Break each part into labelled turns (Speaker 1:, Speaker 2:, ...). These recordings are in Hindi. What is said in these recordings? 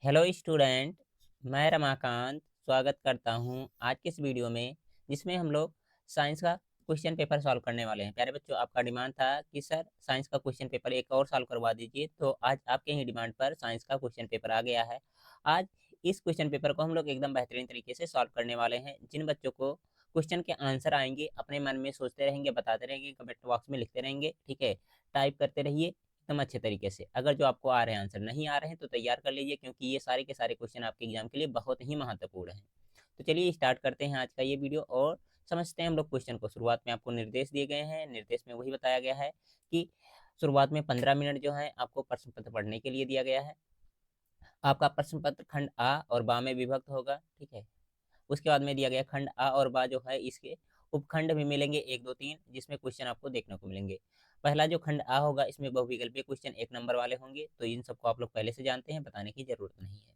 Speaker 1: Hello student. मैं रमाकांत स्वागत करता हूं आज के इस वीडियो में, जिसमें हम लोग साइंस का क्वेश्चन पेपर सॉल्व करने वाले हैं। प्यारे बच्चों, आपका डिमांड था कि सर साइंस का क्वेश्चन पेपर एक और सॉल्व करवा दीजिए, तो आज आपके ही डिमांड पर साइंस का क्वेश्चन पेपर आ गया है। आज इस क्वेश्चन पेपर को हम लोग एकदम बेहतरीन तरीके से सॉल्व करने वाले हैं। जिन बच्चों को क्वेश्चन के आंसर आएंगे, अपने मन में सोचते रहेंगे, बताते रहेंगे, कमेंट बॉक्स में लिखते रहेंगे, ठीक है, टाइप करते रहिए एकदम अच्छे तरीके से। अगर जो आपको आ रहे हैं आंसर नहीं आ रहे हैं तो तैयार कर लीजिए, क्योंकि ये सारे के सारे क्वेश्चन आपके एग्जाम के लिए बहुत ही महत्वपूर्ण हैं। तो चलिए स्टार्ट करते हैं आज का ये वीडियो और समझते हैं हम लोग क्वेश्चन को। शुरुआत में आपको निर्देश दिए गए हैं। निर्देश में वही बताया गया है कि शुरुआत में 15 मिनट जो है आपको प्रश्न पत्र पढ़ने के लिए दिया गया है। आपका प्रश्न पत्र खंड आ और बा में विभक्त होगा, ठीक है। उसके बाद में दिया गया खंड आ और बा जो है, इसके उपखंड भी मिलेंगे 1 2 3, जिसमें क्वेश्चन आपको देखने को मिलेंगे। पहला जो खंड आ होगा, इसमें बहुविकल्पीय क्वेश्चन 1 नंबर वाले होंगे, तो इन सबको आप लोग पहले से जानते हैं, बताने की जरूरत नहीं है।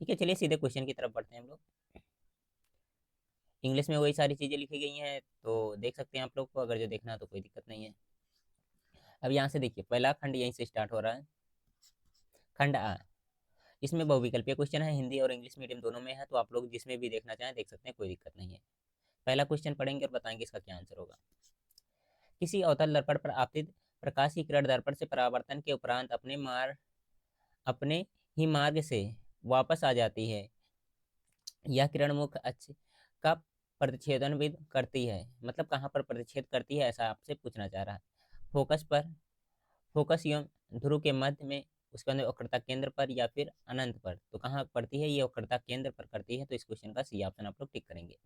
Speaker 1: ठीक है, चलिए सीधे क्वेश्चन की तरफ बढ़ते हैं हम लोग। इंग्लिश में वही सारी चीजें लिखी गई हैं, तो देख सकते हैं आप लोग को, अगर जो देखना है तो कोई दिक्कत नहीं है। अब यहाँ से देखिए, पहला खंड यहीं से स्टार्ट हो रहा है, खंड आ। इसमें बहुविकल्पीय क्वेश्चन है, हिंदी और इंग्लिश मीडियम दोनों में है, तो आप लोग जिसमें भी देखना चाहें देख सकते हैं, कोई दिक्कत नहीं है। पहला क्वेश्चन पढ़ेंगे और बताएंगे इसका क्या आंसर होगा। किसी अवतल दर्पण पर आपतित प्रकाश की किरण दर्पण से परावर्तन के उपरांत अपने ही मार्ग से वापस आ जाती है। यह किरण मुख्य अक्ष का प्रतिच्छेदन भी करती है। मतलब कहाँ पर प्रतिच्छेद करती है, ऐसा आपसे पूछना चाह रहा है। फोकस पर, फोकस एवं ध्रुव के मध्य में, उसके अंदर वक्रता केंद्र पर या फिर अनंत पर। तो कहाँ पड़ती है, ये वक्रता केंद्र पर करती है, तो इस क्वेश्चन का सी ऑप्शन आप लोग टिक करेंगे।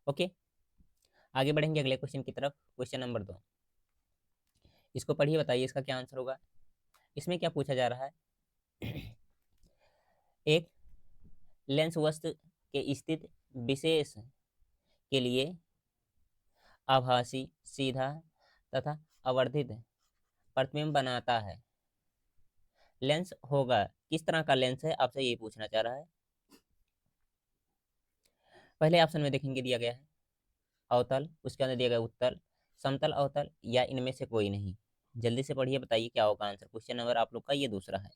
Speaker 1: ओके, आगे बढ़ेंगे अगले क्वेश्चन की तरफ। क्वेश्चन नंबर 2, इसको पढ़िए, बताइए इसका क्या आंसर होगा। इसमें क्या पूछा जा रहा है। एक लेंस वस्तु के स्थित विशेष के लिए आभासी, सीधा तथा आवर्धित प्रतिबिंब बनाता है। लेंस होगा, किस तरह का लेंस है, आपसे यही पूछना चाह रहा है। पहले ऑप्शन में देखेंगे दिया गया है अवतल, उसके अंदर दिया गया उत्तल, समतल अवतल, या इनमें से कोई नहीं। जल्दी से पढ़िए, बताइए क्या होगा आंसर। क्वेश्चन नंबर आप लोग का ये दूसरा है,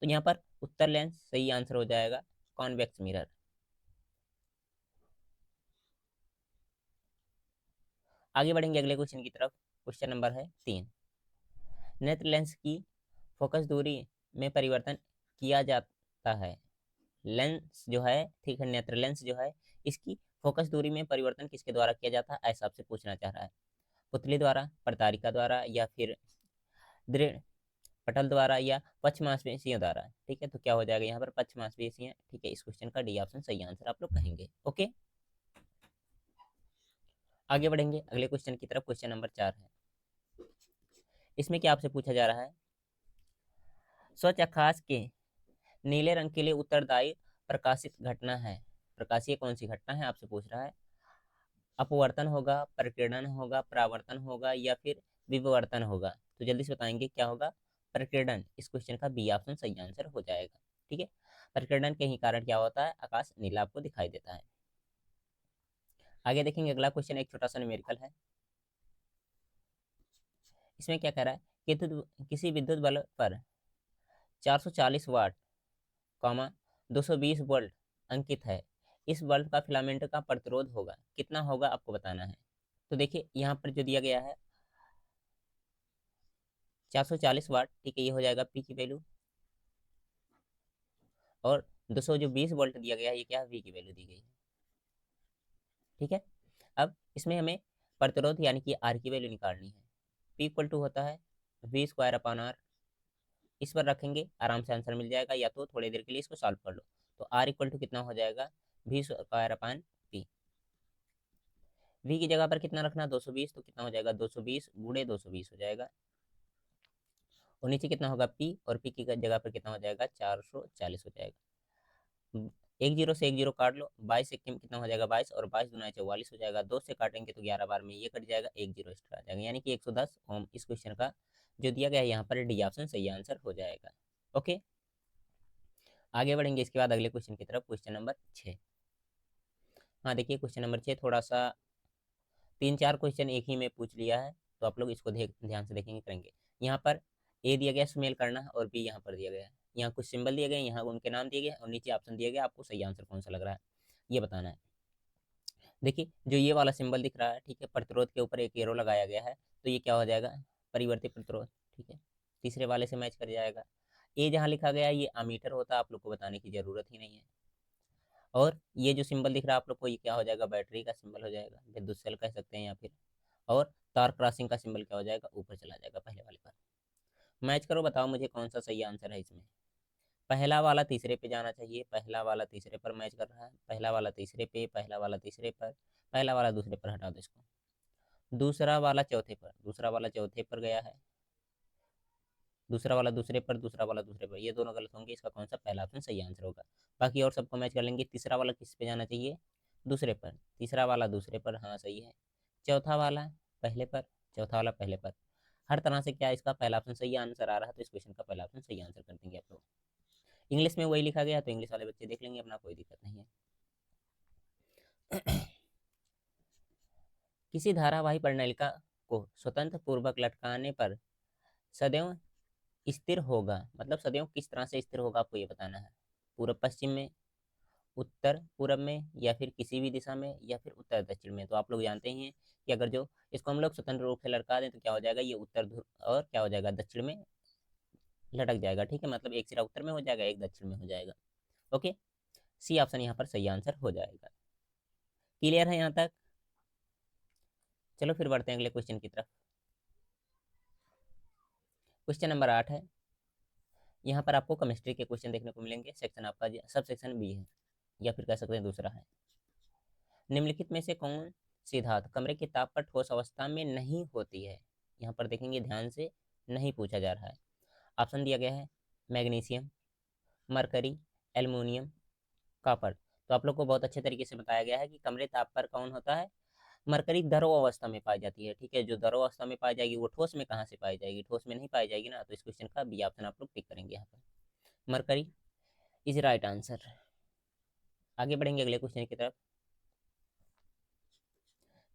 Speaker 1: तो यहाँ पर उत्तर लेंस सही आंसर हो जाएगा, कॉन्वेक्स मिरर। आगे बढ़ेंगे अगले क्वेश्चन की तरफ। क्वेश्चन नंबर है 3, नेत्र लेंस की फोकस दूरी में परिवर्तन किया जाता है। लेंस जो है, ठीक है, नेत्र लेंस जो है, इसकी फोकस दूरी में परिवर्तन किसके द्वारा किया जाता है, ऐसा आपसे पूछना चाह रहा है। पुतली द्वारा, प्रतारिका द्वारा, या फिर दृढ़ पटल द्वारा, या पक्ष मांसपेशियों द्वारा। ठीक है, तो क्या हो जाएगा यहाँ पर, पक्ष मांसपेशियां। ठीक है, इस क्वेश्चन का डी ऑप्शन सही आंसर आप लोग कहेंगे। ओके, आगे बढ़ेंगे अगले क्वेश्चन की तरफ। क्वेश्चन नंबर 4 है। इसमें क्या आपसे पूछा जा रहा है, स्वच्छ आकाश के नीले रंग के लिए उत्तरदायी प्रकाशित घटना है। प्रकाशीय कौन सी घटना है, आपसे पूछ रहा है। अपवर्तन होगा, प्रकीर्णन होगा, परावर्तन होगा, या फिर विवर्तन होगा। तो जल्दी से बताएंगे क्या होगा। प्रकीर्णन, इस क्वेश्चन का बी ऑप्शन सही आंसर हो जाएगा। ठीक है, प्रकीर्णन के ही कारण क्या होता है, आकाश नीला आपको दिखाई देता है। आगे देखेंगे अगला क्वेश्चन, एक छोटा सा न्यूमेरिकल है। इसमें क्या कह रहा है, किसी विद्युत बल्ब पर 440 वाट, कॉमा 220 वोल्ट अंकित है। इस बल्ब का फिलामेंट का प्रतिरोध होगा कितना, होगा आपको बताना है। तो देखिए यहाँ पर जो दिया गया है 440 वाट, ठीक है, ये हो जाएगा पी की वैल्यू, और 220 वोल्ट दिया गया है, ये क्या है, वी की वैल्यू दी गई है। ठीक है, अब इसमें हमें प्रतिरोध यानी कि आर की वैल्यू निकालनी है। पी इक्वल टू होता है वी स्क्वायर अपॉन आर। इस पर रखेंगे, आराम से आंसर मिल जाएगा, या तो थोड़ी देर के लिए इसको सॉल्व कर लो। तो आर इक्वल टू कितना हो जाएगा, V square upon P. V की जगह पर कितना रखना, 220, तो कितना हो जाएगा, 220 गुणे 220 हो जाएगा। और नीचे कितना होगा पी, और पी की जगह पर कितना हो जाएगा, 440 हो जाएगा। एक जीरो से एक जीरो काट लो, 22 एक कितना हो जाएगा, 22, और 22 दुना 44 हो जाएगा। 2 से काटेंगे तो 11 बार में ये कट जाएगा, एक जीरो एक्स्ट्रा आ जाएगा, यानी कि 110 ओम। इस क्वेश्चन का जो दिया गया है यहाँ पर डी ऑप्शन सही आंसर हो जाएगा। ओके, आगे बढ़ेंगे इसके बाद अगले क्वेश्चन की तरफ। Question number 6। हाँ देखिए, क्वेश्चन नंबर 6 थोड़ा सा 3 4 क्वेश्चन एक ही में पूछ लिया है, तो आप लोग इसको ध्यान से देखेंगे, करेंगे। यहाँ पर ए दिया गया सुमेल करना, और बी यहाँ पर दिया गया है। यहाँ कुछ सिंबल दिए गए, यहाँ उनके नाम दिए गए और नीचे ऑप्शन दिए गए, आपको सही आंसर कौन सा लग रहा है ये बताना है। देखिए जो ये वाला सिंबल दिख रहा है, ठीक है, प्रतिरोध के ऊपर एक एरो लगाया गया है, तो ये क्या हो जाएगा, परिवर्तित प्रतिरोध, ठीक है, तीसरे वाले से मैच कर जाएगा। ए जहाँ लिखा गया है ये अमीटर होता है, आप लोग को बताने की जरूरत ही नहीं है। और ये जो सिंबल दिख रहा है आप लोग को, ये क्या हो जाएगा, बैटरी का सिंबल हो जाएगा, विद्युत सेल कह सकते हैं या फिर। और तार क्रॉसिंग का सिंबल क्या हो जाएगा, ऊपर चला जाएगा पहले वाले पर। मैच करो, बताओ मुझे कौन सा सही आंसर है इसमें। पहला वाला तीसरे पे जाना चाहिए, पहला वाला तीसरे पर मैच कर रहा है, पहला वाला तीसरे पे, पहला वाला तीसरे पर, पहला वाला दूसरे पर, हटा दो इसको। दूसरा वाला चौथे पर, दूसरा वाला चौथे पर गया है, दूसरा वाला दूसरे पर, दूसरा वाला दूसरे पर, ये दोनों गलत होंगे, इसका कौन सा पहला ऑप्शन सही आंसर होगा। बाकी और सबको मैच कर लेंगे। तीसरा वाला किस पे जाना चाहिए, दूसरे पर, तीसरा वाला दूसरे पर, हाँ सही है। चौथा वाला पहले पर, चौथा वाला पहले पर, हर तरह से क्या इसका पहला ऑप्शन सही आंसर आ रहा है, तो इस क्वेश्चन का पहला ऑप्शन सही आंसर कर देंगे आप लोग। इंग्लिश में वही लिखा गया है, तो इंग्लिश वाले बच्चे देख लेंगे अपना, कोई दिक्कत नहीं है। किसी धारावाही प्रणालिका को स्वतंत्र पूर्वक लटकाने पर सदैव स्थिर होगा, मतलब सदैव किस तरह से स्थिर होगा आपको ये बताना है। पूर्व पश्चिम में, उत्तर पूर्व में, या फिर किसी भी दिशा में, या फिर उत्तर दक्षिण में। तो आप लोग जानते ही हैं कि अगर जो इसको हम लोग स्वतंत्र रूप से लटका दें तो क्या हो जाएगा, ये उत्तर ध्रुव और क्या हो जाएगा, दक्षिण में लटक जाएगा, ठीक है, मतलब एक सिरा उत्तर में हो जाएगा, एक दक्षिण में हो जाएगा। ओके, सी ऑप्शन यहाँ पर सही आंसर हो जाएगा। क्लियर है यहाँ तक। चलो फिर बढ़ते हैं अगले क्वेश्चन की तरफ। क्वेश्चन नंबर 8 है। यहाँ पर आपको केमिस्ट्री के क्वेश्चन देखने को मिलेंगे। सेक्शन आपका सब सेक्शन बी है, या फिर कह सकते हैं दूसरा है। निम्नलिखित में से कौन सी धातु कमरे के ताप पर ठोस अवस्था में नहीं होती है। यहाँ पर देखेंगे ध्यान से, नहीं पूछा जा रहा है। ऑप्शन दिया गया है मैग्नीशियम, मरकरी, एल्युमिनियम, कॉपर। तो आप लोग को बहुत अच्छे तरीके से बताया गया है कि कमरे ताप पर कौन होता है, मरकरी द्रव अवस्था में पाई जाती है, ठीक है। जो द्रव अवस्था में पाई जाएगी वो ठोस में कहाँ से पाई जाएगी, ठोस में नहीं पाई जाएगी ना, तो इस क्वेश्चन का बी ऑप्शन आप लोग टिक करेंगे यहाँ पर। Mercury is right answer. आगे बढ़ेंगे अगले क्वेश्चन की तरफ।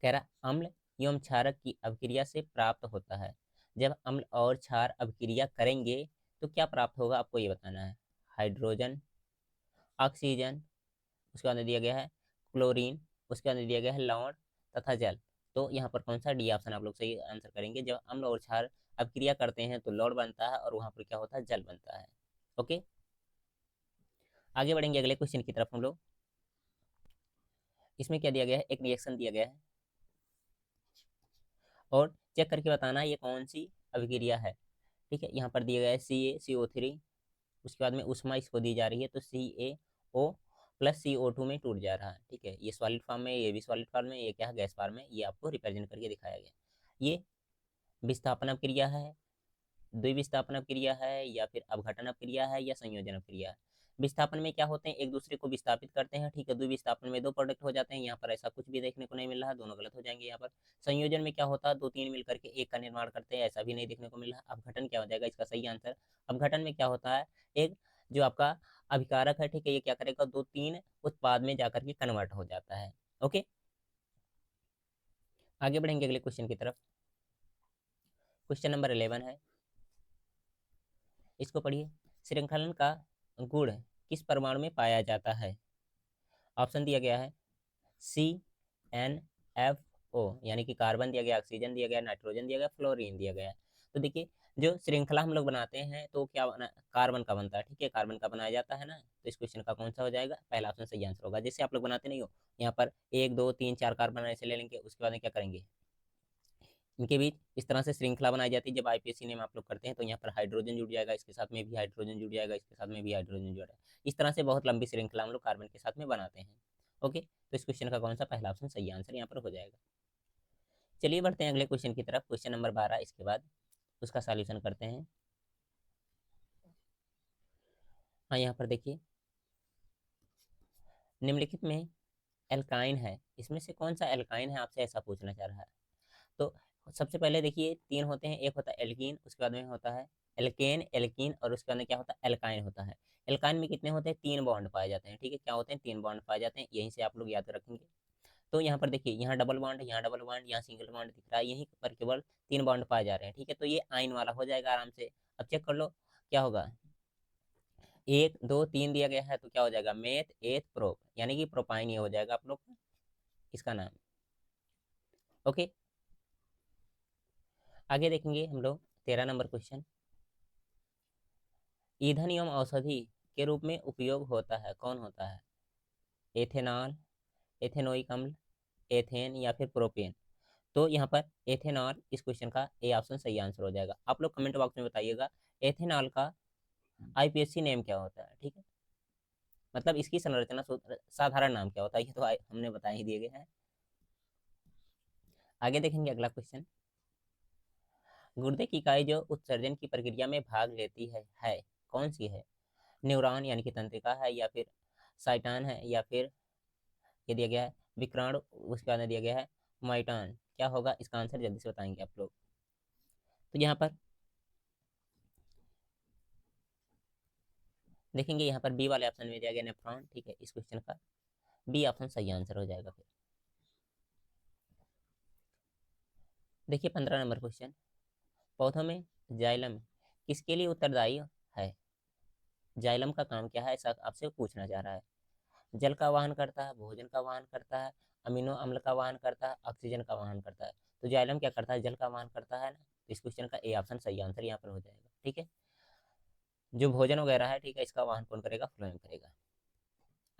Speaker 1: कह रहा अम्ल एवं क्षारक की अभिक्रिया से प्राप्त होता है। जब अम्ल और क्षार अभिक्रिया करेंगे तो क्या प्राप्त होगा, आपको ये बताना है। हाइड्रोजन, ऑक्सीजन, उसके बाद दिया गया है क्लोरीन, उसके बाद दिया गया है लवण तथा जल। तो यहाँ पर कौन सा डी ऑप्शन आप लोग सही आंसर करेंगे। जब अम्ल और क्षार अभिक्रिया करते हैं तो लवण बनता है और वहाँ पर क्या होता है, जल बनता है। ओके, आगे बढ़ेंगे अगले क्वेश्चन की तरफ हम लोग। इसमें क्या दिया गया है, एक रिएक्शन दिया गया है और चेक करके बताना ये कौन सी अभिक्रिया है, ठीक है। यहाँ पर दिया गया है CaCO3, उसके बाद में उष्मा इसको दी जा रही है, तो CaO प्लस CO2 में टूट जा रहा है, ठीक है। ये सॉलिड फॉर्म में, ये भी सॉलिड फॉर्म में, ये क्या है, गैस फॉर्म में। ये आपको रिप्रेजेंट करके दिखाया गया। ये विस्थापन क्रिया है, द्विविस्थापन क्रिया है, या फिर अपघटन क्रिया है, या संयोजन क्रिया है। विस्थापन में क्या होते हैं, एक दूसरे को विस्थापित करते हैं, ठीक है। द्विविस्थापन में दो प्रोडक्ट हो जाते हैं, यहाँ पर ऐसा कुछ भी देखने को नहीं मिल रहा है, दोनों गलत हो जाएंगे यहाँ पर। संयोजन में क्या होता है, दो तीन मिलकर के एक का निर्माण करते हैं, ऐसा भी नहीं देखने को मिल रहा। अपघटन क्या हो जाएगा इसका सही आंसर। अपघटन में क्या होता है, एक जो आपका अभिकारक है, ठीक है, ये क्या करेगा, दो तीन उत्पाद में जाकर के कन्वर्ट हो जाता है। ओके, आगे बढ़ेंगे अगले क्वेश्चन की तरफ। क्वेश्चन नंबर 11 है, इसको पढ़िए। श्रृंखलन का गुण किस परमाणु में पाया जाता है। ऑप्शन दिया गया है CnFO, यानी कि कार्बन दिया गया, ऑक्सीजन दिया गया, नाइट्रोजन दिया गया, फ्लोरीन दिया गया। तो देखिए जो श्रृंखला हम लोग बनाते हैं तो क्या बना, कार्बन का बनता है, ठीक है, कार्बन का बनाया जाता है ना। तो इस क्वेश्चन का कौन सा हो जाएगा, पहला ऑप्शन सही आंसर होगा। जैसे आप लोग बनाते नहीं हो, यहाँ पर एक दो तीन चार कार्बन ऐसे ले लेंगे, उसके बाद में क्या करेंगे, इनके बीच इस तरह से श्रृंखला बनाई जाती है। जब IPSC में आप लोग करते हैं तो यहाँ पर हाइड्रोजन जुड़ जाएगा, इसके साथ में भी हाइड्रोजन जुड़ जाएगा, इसके साथ में भी हाइड्रोजन जुड़ जाएगा। इस तरह से बहुत लंबी श्रृंखला हम लोग कार्बन के साथ में बनाते हैं। ओके, तो इस क्वेश्चन का कौन सा पहला ऑप्शन सही आंसर यहाँ पर हो जाएगा। चलिए बढ़ते हैं अगले क्वेश्चन की तरफ। क्वेश्चन नंबर 12, इसके बाद उसका सॉल्यूशन करते हैं। हाँ, यहाँ पर देखिए निम्नलिखित में एल्काइन है, इसमें से कौन सा एल्काइन है, आपसे ऐसा पूछना चाह रहा है। तो सबसे पहले देखिए तीन होते हैं, एक होता है एल्कीन, उसके बाद में होता है एल्केन, एल्कीन, और उसके बाद में क्या होता है, एल्काइन होता है। एल्काइन में कितने होते हैं, तीन बॉन्ड पाए जाते हैं, ठीक है। क्या होते हैं, तीन बॉन्ड पाए जाते हैं, यहीं से आप लोग याद रखेंगे। तो यहाँ पर देखिए, यहाँ डबल बॉन्ड, यहाँ डबल बॉन्ड, यहाँ सिंगल बॉन्ड दिख रहा है, यहीं पर केवल तीन बॉन्ड पाए जा रहे हैं, ठीक है। तो ये आइन वाला हो जाएगा आराम से। अब चेक कर लो क्या होगा, 1 2 3 दिया गया है तो क्या हो जाएगा, मेथ एथ प्रोप, यानी कि प्रोपाइन ये हो जाएगा आप लोग का इसका नाम। ओके, आगे देखेंगे हम लोग 13 नंबर क्वेश्चन। ईंधन एवं औषधि के रूप में उपयोग होता है, कौन होता है? एथेनॉल, एथेनोइक अम्ल, एथेन या फिर प्रोपेन। तो यहाँ पर एथेनॉल इस क्वेश्चन का ए ऑप्शन सही आंसर हो जाएगा। आप लोग कमेंट बॉक्स में बताइएगा एथेनॉल का आईपीएससी नेम क्या होता है, ठीक है, मतलब इसकी संरचना सूत्र साधारण नाम क्या होता है, ये तो हमने बता ही दिए गए हैं। आगे देखेंगे अगला क्वेश्चन। गुर्दे की इकाई जो उत्सर्जन की प्रक्रिया में भाग लेती है कौन सी है? न्यूरॉन यानी कि तंत्रिका है, या फिर साइटान है, या फिर ये दिया गया है विकर्ण, उसके बाद में दिया गया है माइटॉन। क्या होगा इसका आंसर, जल्दी से बताएंगे आप लोग। तो यहाँ पर देखेंगे, यहाँ पर बी वाले ऑप्शन में दिया गया नेफ्रॉन, ठीक है, इस क्वेश्चन का बी ऑप्शन सही आंसर हो जाएगा। फिर देखिए 15 नंबर क्वेश्चन। पौधों में जाइलम किसके लिए उत्तरदायी है? जाइलम का काम क्या है, ऐसा आपसे पूछना चाह रहा है। जल का वहन करता है, भोजन का वहन करता है, अमीनो अम्ल का वहन करता है, ऑक्सीजन का वहन करता है। तो जाइलम क्या करता है, जल का वहन करता है ना, तो इस क्वेश्चन का ए ऑप्शन सही आंसर यहाँ पर हो जाएगा। ठीक है, जो भोजन वगैरह है, ठीक है, इसका वहन कौन करेगा, फ्लोएम करेगा।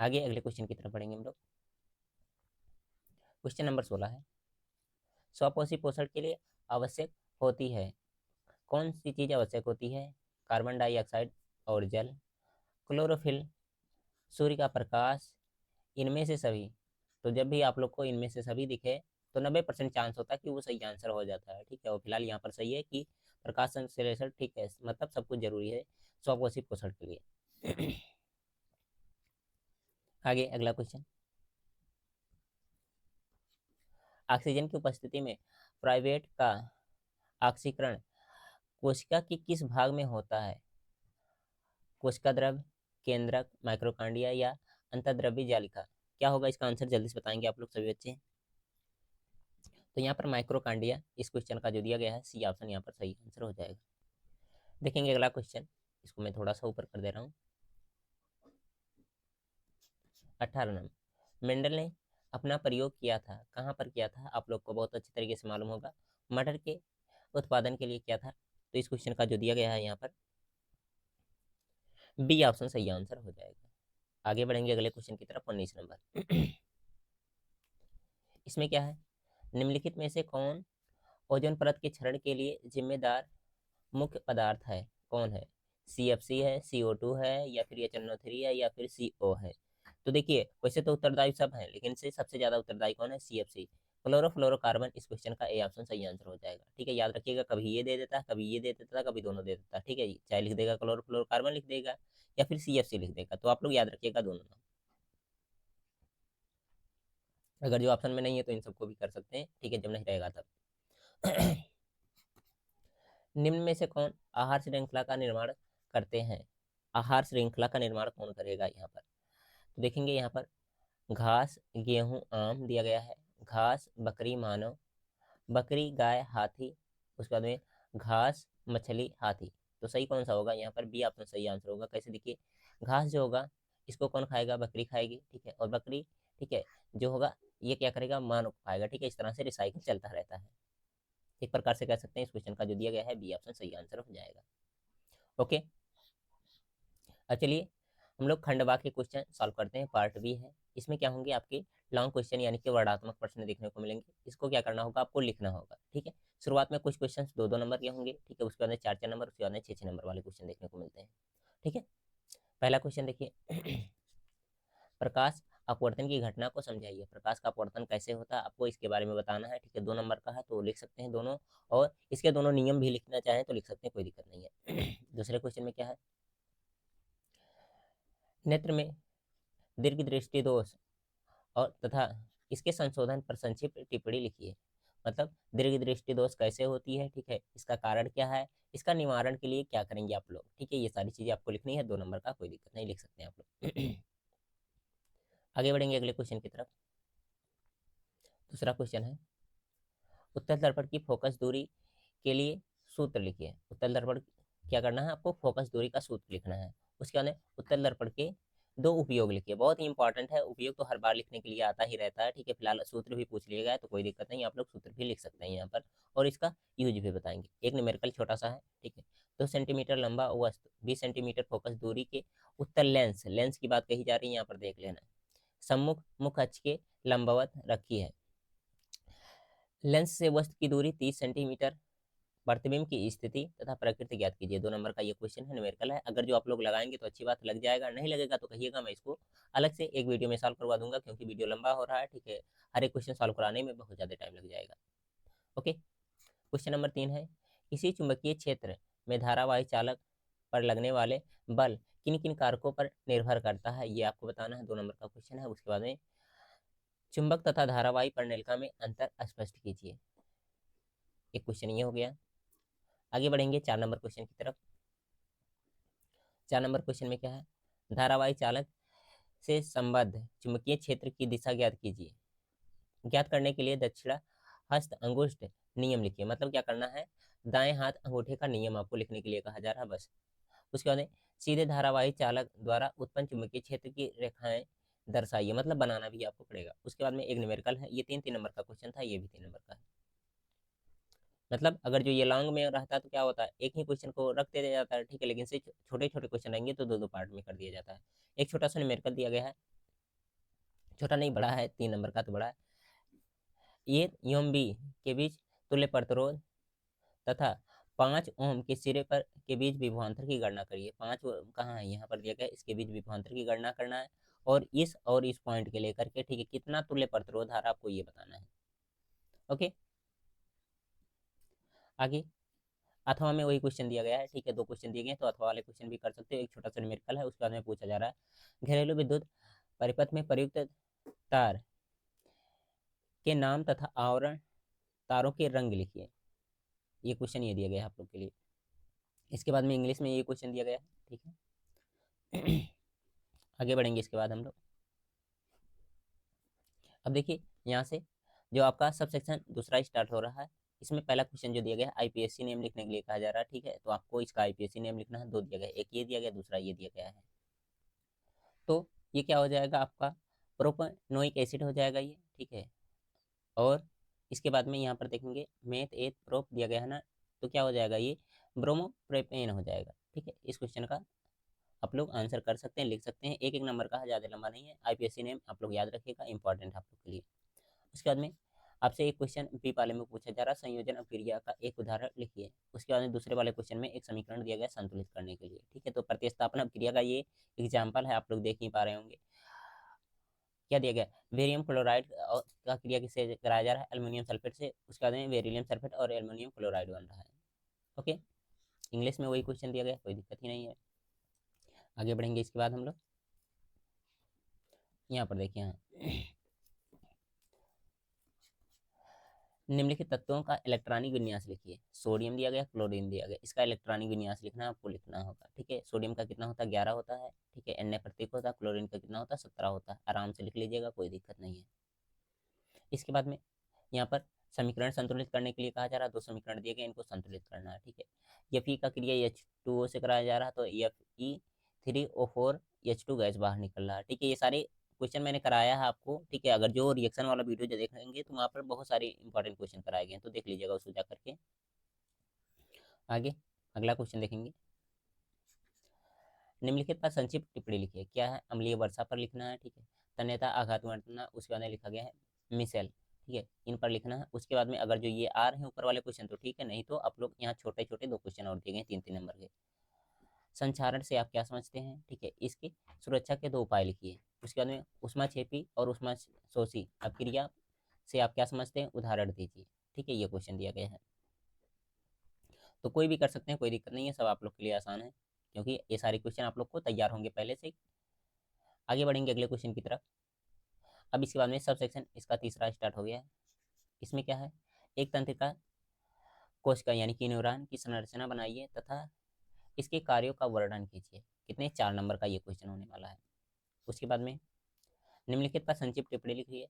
Speaker 1: आगे अगले क्वेश्चन की तरफ बढ़ेंगे हम लोग। क्वेश्चन नंबर 16 है, स्वपोषी पोषण के लिए आवश्यक होती है, कौन सी चीज आवश्यक होती है? कार्बन डाइऑक्साइड और जल, क्लोरोफिल, सूर्य का प्रकाश, इनमें से सभी। तो जब भी आप लोग को इनमें से सभी दिखे तो 90% चांस होता है कि वो सही आंसर हो जाता है। ठीक है, और फिलहाल यहाँ पर सही है कि प्रकाश संश्लेषण, ठीक है, मतलब सब कुछ जरूरी है स्वपोषी पोषण के लिए। आगे अगला क्वेश्चन। ऑक्सीजन की उपस्थिति में प्राइवेट का ऑक्सीकरण कोशिका के किस भाग में होता है? कोशिका द्रव, केंद्रक, माइक्रोकांडिया या अंतर्द्रव्य जालिका। क्या होगा इसका आंसर, जल्दी से बताएंगे आप लोग सभी बच्चे। तो यहाँ पर माइक्रोकांडिया इस क्वेश्चन का जो दिया गया है सी ऑप्शन यहाँ पर सही आंसर हो जाएगा। देखेंगे अगला क्वेश्चन, इसको मैं थोड़ा सा ऊपर कर दे रहा हूँ। 18 नंबर। मेंडल ने अपना प्रयोग किया था, कहाँ पर किया था, आप लोग को बहुत अच्छी तरीके से मालूम होगा। मटर के उत्पादन के लिए किया था। तो इस क्वेश्चन का जो दिया गया है यहाँ पर बी ऑप्शन सही आंसर हो जाएगा। आगे बढ़ेंगे अगले क्वेश्चन की तरफ। 19 नंबर। इसमें क्या है, निम्नलिखित में से कौन ओजोन परत के क्षरण के लिए जिम्मेदार मुख्य पदार्थ है, कौन है? CFC है, CO2 है, या फिर HNO3 है, या फिर CO है। तो देखिए वैसे तो उत्तरदायी सब है, लेकिन से सबसे ज्यादा उत्तरदायी कौन है? CFC, chlorofluorocarbon. इस क्वेश्चन का ए ऑप्शन सही आंसर हो जाएगा। ठीक है, याद रखिएगा, कभी ये दे देता है, कभी ये दे देता है, कभी दोनों दे देता है। ठीक है, चाहे लिख देगा क्लोरोफ्लोरोकार्बन लिख देगा, या फिर CFC लिख देगा। तो आप लोग याद रखिएगा दोनों नाम। अगर जो ऑप्शन में नहीं है तो इन सबको भी कर सकते हैं, ठीक है, जब नहीं रहेगा तब। निम्न में से कौन आहार श्रृंखला का निर्माण करते हैं? आहार श्रृंखला का निर्माण कौन करेगा यहाँ पर? तो देखेंगे यहाँ पर घास, गेहूं, आम दिया गया है। घास बकरी मानव, बकरी गाय हाथी, उसके बाद में घास मछली हाथी। तो सही कौन सा होगा यहाँ पर? बी ऑप्शन सही आंसर होगा। कैसे, देखिए, घास जो होगा इसको कौन खाएगा? बकरी खाएगी, ठीक है, और बकरी, ठीक है, जो होगा ये क्या करेगा? मानव खाएगा। ठीक है, इस तरह से रिसाइकिल चलता रहता है। एक प्रकार से कह सकते हैं इस क्वेश्चन का जो दिया गया है बी ऑप्शन सही आंसर हो जाएगा। ओके, अब चलिए हम लोग खंडवा के क्वेश्चन सॉल्व करते हैं, पार्ट बी है। इसमें क्या होंगे आपके लॉन्ग क्वेश्चन, यानी कि वर्णात्मक प्रश्न देखने को मिलेंगे। इसको क्या करना होगा, आपको लिखना होगा। ठीक है, शुरुआत में कुछ क्वेश्चन 2-2 नंबर के होंगे, ठीक है, उसके बाद में 4-4 नंबर, उसके बाद में 6-6 नंबर वाले क्वेश्चन देखने को मिलते हैं। ठीक है, पहला क्वेश्चन देखिए। प्रकाश अपवर्तन की घटना को समझाइए। प्रकाश का अपवर्तन कैसे होता है आपको इसके बारे में बताना है। ठीक है, 2 नंबर का है तो लिख सकते हैं दोनों, और इसके दोनों नियम भी लिखना चाहें तो लिख सकते हैं, कोई दिक्कत नहीं है। दूसरे क्वेश्चन में क्या है, नेत्र में दीर्घ दृष्टि दोष और तथा इसके संशोधन पर संक्षिप्त टिप्पणी लिखिए। मतलब दीर्घ दृष्टि दोष कैसे होती है, ठीक है, इसका कारण क्या है, इसका निवारण के लिए क्या करेंगे आप लोग। ठीक है, ये सारी चीजें आपको लिखनी है। 2 नंबर का कोई दिक्कत नहीं, लिख सकते हैं आप लोग। आगे बढ़ेंगे अगले क्वेश्चन की तरफ। दूसरा क्वेश्चन है, उत्तल दर्पण की फोकस दूरी के लिए सूत्र लिखिए। उत्तल दर्पण क्या करना है आपको? फोकस दूरी का सूत्र लिखना है। उसके बाद में उत्तल दर्पण के दो उपयोग लिखिए। बहुत ही इंपॉर्टेंट है, उपयोग तो हर बार लिखने के लिए आता ही रहता है, ठीक है। फिलहाल सूत्र भी पूछ लिया गया तो कोई दिक्कत नहीं, आप लोग सूत्र भी लिख सकते हैं यहाँ पर, और इसका यूज भी बताएंगे। एक न्यूमेरिकल छोटा सा है, ठीक है। 2 सेंटीमीटर लंबा वस्तु 20 सेंटीमीटर फोकस दूरी के उत्तल लेंस, लेंस की बात कही जा रही है यहाँ पर, देख लेना। सम्मुख मुख अक्ष के लंबवत रखी है। लेंस से वस्तु की दूरी 30 सेंटीमीटर। प्रतिबिंब की स्थिति तथा प्रकृति ज्ञात कीजिए। 2 नंबर का ये क्वेश्चन है, न्यूमेरिकल है। अगर जो आप लोग लगाएंगे तो अच्छी बात, लग जाएगा, नहीं लगेगा तो कहिएगा, मैं इसको अलग से एक वीडियो में सॉल्व करवा दूंगा, क्योंकि वीडियो लंबा हो रहा है, ठीक है। हर एक क्वेश्चन सॉल्व कराने में बहुत ज़्यादा टाइम लग जाएगा। ओके, क्वेश्चन नंबर 3 है, किसी चुंबकीय क्षेत्र में धारावाही चालक पर लगने वाले बल किन किन कारकों पर निर्भर करता है, ये आपको बताना है। 2 नंबर का क्वेश्चन है। उसके बाद में चुंबक तथा धारावाही परिणलिका में अंतर स्पष्ट कीजिए। एक क्वेश्चन ये हो गया। आगे बढ़ेंगे 4 नंबर क्वेश्चन की तरफ। 4 नंबर क्वेश्चन में क्या है, धारावाही चालक से संबद्ध चुंबकीय क्षेत्र की दिशा ज्ञात कीजिए। ज्ञात करने के लिए दक्षिणा हस्त अंगुष्ठ नियम लिखिए। मतलब क्या करना है, दाएं हाथ अंगूठे का नियम आपको लिखने के लिए कहा जा रहा है, बस। उसके बाद सीधे धारावाही चालक द्वारा उत्पन्न चुंबकीय क्षेत्र की रेखाएं दर्शाइए, मतलब बनाना भी आपको पड़ेगा। उसके बाद में एक न्यूमेरिकल है, ये 3 नंबर का क्वेश्चन था, ये भी 3 नंबर का है। मतलब अगर जो ये लॉन्ग में रहता तो क्या होता है, एक ही क्वेश्चन को रख दिया जाता है, ठीक है, लेकिन से छोटे छोटे क्वेश्चन रहेंगे तो दो दो पार्ट में कर दिया जाता है। एक छोटा सा न्यूमेरिकल दिया गया है, छोटा नहीं बड़ा है, 3 नंबर का तो बड़ा है। ए एवं बी के बीच तुल्य प्रतिरोध तथा 5 ओम के सिरे पर के बीच विभवांतर की गणना करिए। 5 कहाँ है, यहाँ पर दिया गया, इसके बीच विभवांतर की गणना करना है, और इस पॉइंट के लेकर के, ठीक है, कितना तुल्य प्रतिरोध आ रहा आपको ये बताना है। ओके, आगे अथवा में वही क्वेश्चन दिया गया है, ठीक है, 2 क्वेश्चन दिए गए हैं तो अथवा वाले क्वेश्चन भी कर सकते हो। एक छोटा सा न्यूमेरिकल है, उसके बाद में पूछा जा रहा है, घरेलू विद्युत परिपथ में प्रयुक्त तार के नाम तथा आवरण तारों के रंग लिखिए। ये क्वेश्चन ये दिया गया है आप लोग के लिए। इसके बाद में इंग्लिश में ये क्वेश्चन दिया गया है, ठीक है। आगे बढ़ेंगे इसके बाद हम लोग। अब देखिए यहाँ से जो आपका सब सेक्शन दूसरा स्टार्ट हो रहा है, इसमें पहला क्वेश्चन जो दिया गया है आईपीएससी नेम लिखने के लिए कहा जा रहा है, ठीक है। तो आपको इसका आईपीएससी नेम लिखना है, 2 दिया गया है, एक ये दिया गया, दूसरा ये दिया गया है। तो ये क्या हो जाएगा आपका, प्रोपेनोइक एसिड हो जाएगा ये, ठीक है। और इसके बाद में यहाँ पर देखेंगे मेथ एथ प्रोप दिया गया है ना, तो क्या हो जाएगा, ये ब्रोमोप्रोपेन हो जाएगा, ठीक है। इस क्वेश्चन का आप लोग आंसर कर सकते हैं, लिख सकते हैं, एक एक नंबर का है, ज़्यादा लंबा नहीं है। आईपीएससी नेम आप लोग याद रखिएगा, इंपॉर्टेंट है आप लोग के लिए। उसके बाद में आपसे एक क्वेश्चन बी वाले में पूछा जा रहा है, संयोजन अभिक्रिया का एक उदाहरण लिखिए। उसके बाद में दूसरे वाले क्वेश्चन में एक समीकरण दिया गया संतुलित करने के लिए, ठीक है। तो प्रतिस्थापन अभिक्रिया का ये एग्जाम्पल है, आप लोग देख ही पा रहे होंगे। क्या दिया गया, बेरियम क्लोराइड का क्रिया किससे कराया जा रहा है, एल्युमिनियम सल्फेट से। उसके बाद में बेरिलियम सल्फेट और एल्युमिनियम क्लोराइड बन रहा है। ओके, इंग्लिश में वही क्वेश्चन दिया गया, कोई दिक्कत ही नहीं है। आगे बढ़ेंगे इसके बाद हम लोग। यहाँ पर देखिए, यहाँ निम्नलिखित तत्वों का इलेक्ट्रॉनिक विन्यास लिखिए। सोडियम दिया गया, क्लोरीन दिया गया, इसका इलेक्ट्रॉनिक विन्यास लिखना आपको लिखना होगा, ठीक है। सोडियम का कितना होता है, 11 होता है, ठीक है, Na प्रतीक होता है। क्लोरीन का कितना होता है, 17 होता है। आराम से लिख लीजिएगा, कोई दिक्कत नहीं है। इसके बाद में यहाँ पर समीकरण संतुलित करने के लिए कहा जा रहा है, 2 समीकरण दिए गए, इनको संतुलित करना है, ठीक है। Fe का क्रिया H2O से कराया जा रहा है, तो Fe3O4 H2 गैस बाहर निकल रहा है, ठीक है। ये सारे क्वेश्चन मैंने कराया है आपको, ठीक है। अगर जो रिएक्शन वाला वीडियो जो देखेंगे तो वहाँ पर बहुत सारे इंपॉर्टेंट क्वेश्चन कराए गए हैं, तो देख लीजिएगा उसको जा करके। आगे अगला क्वेश्चन देखेंगे, निम्नलिखित पर संक्षिप्त टिप्पणी लिखिए। क्या है, अम्लीय वर्षा पर लिखना है, ठीक है। तन्यता आघात वर्तना, उसके बाद में लिखा गया है मिसेल, ठीक है, इन पर लिखना है। उसके बाद में अगर जो ये आ रहे हैं ऊपर वाले क्वेश्चन तो ठीक है, नहीं तो आप लोग यहाँ छोटे छोटे 2 क्वेश्चन और दिए गए 3 3 नंबर के। संचारण से आप क्या समझते हैं, ठीक है, इसकी सुरक्षा के 2 उपाय लिखिए। उसके बाद में उष्माक्षेपी और उष्माशोषी अभिक्रिया से आप क्या समझते हैं, उदाहरण दीजिए, ठीक है। ये क्वेश्चन दिया गया है, तो कोई भी कर सकते हैं, कोई दिक्कत नहीं है, सब आप लोग के लिए आसान है, क्योंकि ये सारे क्वेश्चन आप लोग को तैयार होंगे पहले से। आगे बढ़ेंगे अगले क्वेश्चन की तरफ। अब इसके बाद में सब सेक्शन इसका तीसरा स्टार्ट हो गया है। इसमें क्या है, एक तंत्रिका कोशिका यानी कि न्यूरॉन की संरचना बनाइए तथा इसके कार्यों का वर्णन कीजिए। कितने, 4 नंबर का ये क्वेश्चन होने वाला है। उसके बाद में निम्नलिखित पर संक्षिप्त टिप्पणी लिखिए।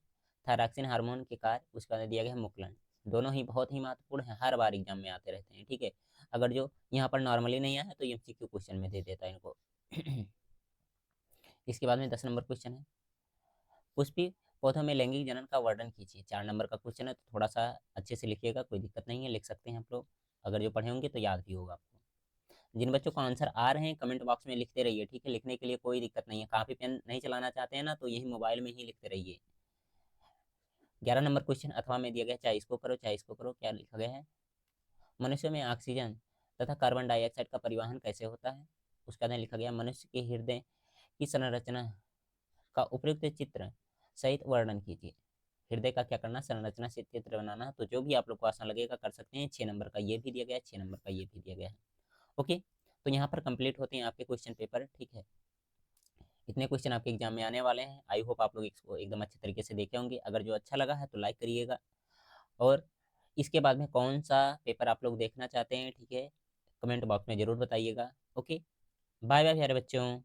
Speaker 1: थायरॉक्सिन हार्मोन के कार्य, उसके बाद दिया गया है मुकुलन। दोनों ही बहुत ही महत्वपूर्ण है, हर बार एग्जाम में आते रहते हैं, ठीक है। अगर जो यहाँ पर नॉर्मली नहीं आया तो एमसीक्यू क्वेश्चन में दे देता है इनको। इसके बाद में 10 नंबर क्वेश्चन है, पुष्पी पौधों में लैंगिक जनन का वर्णन कीजिए। 4 नंबर का क्वेश्चन है, तो थोड़ा सा अच्छे से लिखिएगा, कोई दिक्कत नहीं है, लिख सकते हैं आप लोग। अगर जो पढ़े होंगे तो याद भी होगा आपको। जिन बच्चों को आंसर आ रहे हैं कमेंट बॉक्स में लिखते रहिए, ठीक है, लिखने के लिए कोई दिक्कत नहीं है। कापी पेन नहीं चलाना चाहते हैं ना, तो यही मोबाइल में ही लिखते रहिए। 11 नंबर क्वेश्चन अथवा में दिया गया, चाहे इसको करो चाहे इसको करो, क्या लिखा गया है, मनुष्य में ऑक्सीजन तथा कार्बन डाइऑक्साइड का परिवहन कैसे होता है। उसका बाद लिखा गया, मनुष्य के हृदय की संरचना का उपयुक्त चित्र सहित वर्णन कीजिए। हृदय का क्या करना, संरचना से चित्र बनाना। तो जो भी आप लोग को आसान लगेगा कर सकते हैं। 6 नंबर का ये भी दिया गया है, 6 नंबर का ये भी दिया गया है। ओके, तो यहाँ पर कंप्लीट होते हैं आपके क्वेश्चन पेपर, ठीक है। इतने क्वेश्चन आपके एग्जाम में आने वाले हैं। आई होप आप लोग इसको एकदम अच्छे तरीके से देखे होंगे। अगर जो अच्छा लगा है तो लाइक करिएगा, और इसके बाद में कौन सा पेपर आप लोग देखना चाहते हैं, ठीक है, कमेंट बॉक्स में ज़रूर बताइएगा। ओके, बाय बाय प्यारे बच्चों।